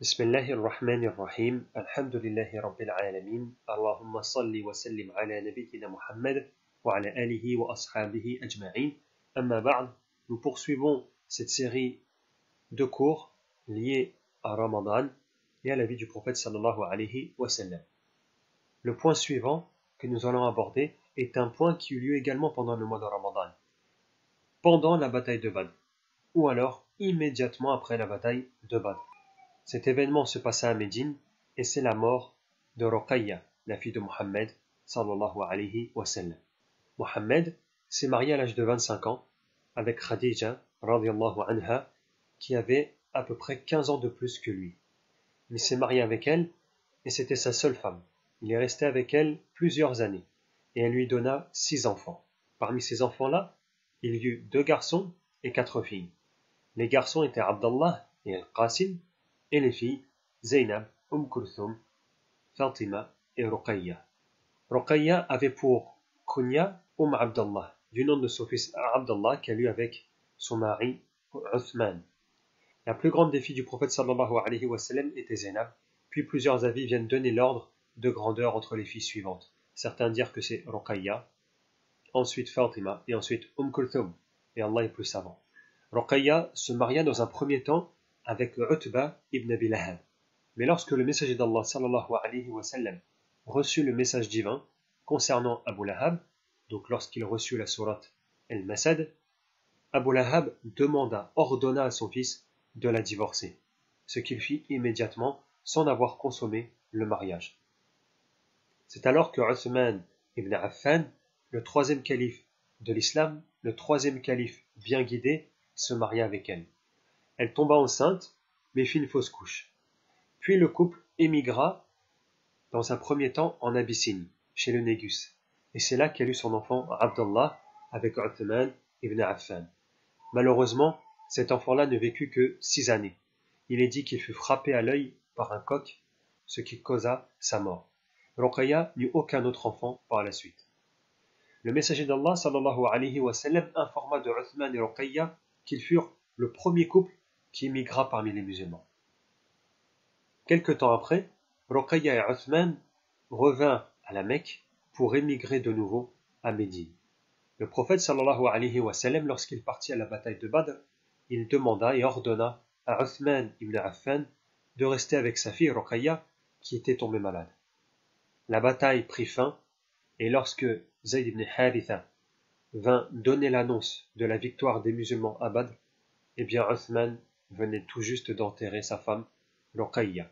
بسم الله الرحمن الرحيم الحمد لله رب العالمين اللهم صل وسلم على نبينا محمد وعلى آله وأصحابه أجمعين أما بعد. Nous poursuivons cette série de cours liés à Ramadan et à la vie du prophète sallallahu alayhi wa sallam. Le point suivant que nous allons aborder est un point qui eut lieu également pendant le mois de Ramadan, pendant la bataille de Badr, ou alors immédiatement après la bataille de Badr. Cet événement se passa à Médine et c'est la mort de Ruqayya, la fille de Mohammed sallallahu alayhi wa sallam. Mohammed s'est marié à l'âge de 25 ans avec Khadija radiyallahu anha qui avait à peu près 15 ans de plus que lui. Il s'est marié avec elle et c'était sa seule femme. Il est resté avec elle plusieurs années et elle lui donna 6 enfants. Parmi ces enfants-là, il y eut 2 garçons et 4 filles. Les garçons étaient Abdallah et Al-Qasim et les filles Zaynab, Kulthum, Fatima et Ruqayya. Ruqayya avait pour kunya Abdallah, du nom de son fils Abdallah qu'elle eut avec son mari Uthman. La plus grande des filles du prophète sallallahu alayhi wa sallam était Zaynab, puis plusieurs avis viennent donner l'ordre de grandeur entre les filles suivantes. Certains dirent que c'est Ruqayya, ensuite Fatima et ensuite Kulthum, et Allah est plus savant. Ruqayya se maria dans un premier temps avec Utba ibn Abi Lahab. Mais lorsque le messager d'Allah sallallahu alayhi wa sallam reçut le message divin concernant Abu Lahab, donc lorsqu'il reçut la sourate Al-Masad, Abu Lahab ordonna à son fils de la divorcer, ce qu'il fit immédiatement sans avoir consommé le mariage. C'est alors que Uthman ibn Affan, le troisième calife de l'islam, le troisième calife bien guidé, se maria avec elle. Elle tomba enceinte, mais fit une fausse couche. Puis le couple émigra dans un premier temps en Abyssinie, chez le Négus. Et c'est là qu'elle eut son enfant Abdallah avec Uthman ibn Affan. Malheureusement, cet enfant-là ne vécut que 6 années. Il est dit qu'il fut frappé à l'œil par un coq, ce qui causa sa mort. Ruqayya n'eut aucun autre enfant par la suite. Le messager d'Allah sallallahu alayhi wa sallam informa de Uthman et Ruqayya qu'ils furent le premier couple qui émigra parmi les musulmans. Quelque temps après, Ruqayya et Uthman revinrent à la Mecque pour émigrer de nouveau à Médine. Le prophète sallallahu alayhi wa sallam, lorsqu'il partit à la bataille de Badr, il demanda et ordonna à Uthman ibn Affan de rester avec sa fille Ruqayya qui était tombée malade. La bataille prit fin et lorsque Zayd ibn Haritha vint donner l'annonce de la victoire des musulmans à Badr, eh bien Uthman venait tout juste d'enterrer sa femme Ruqayya.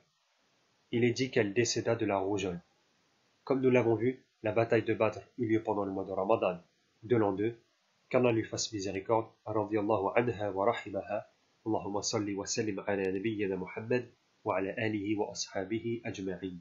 Il est dit qu'elle décéda de la rougeole. Comme nous l'avons vu, la bataille de Badr eut lieu pendant le mois de Ramadan de l'an 2. Qu'Allah lui fasse miséricorde. Radiyallahu anha wa rahimaha. Allahumma salli wa sallim ala nabiyyina Muhammad wa ala alihi wa ashabihi ajma'in.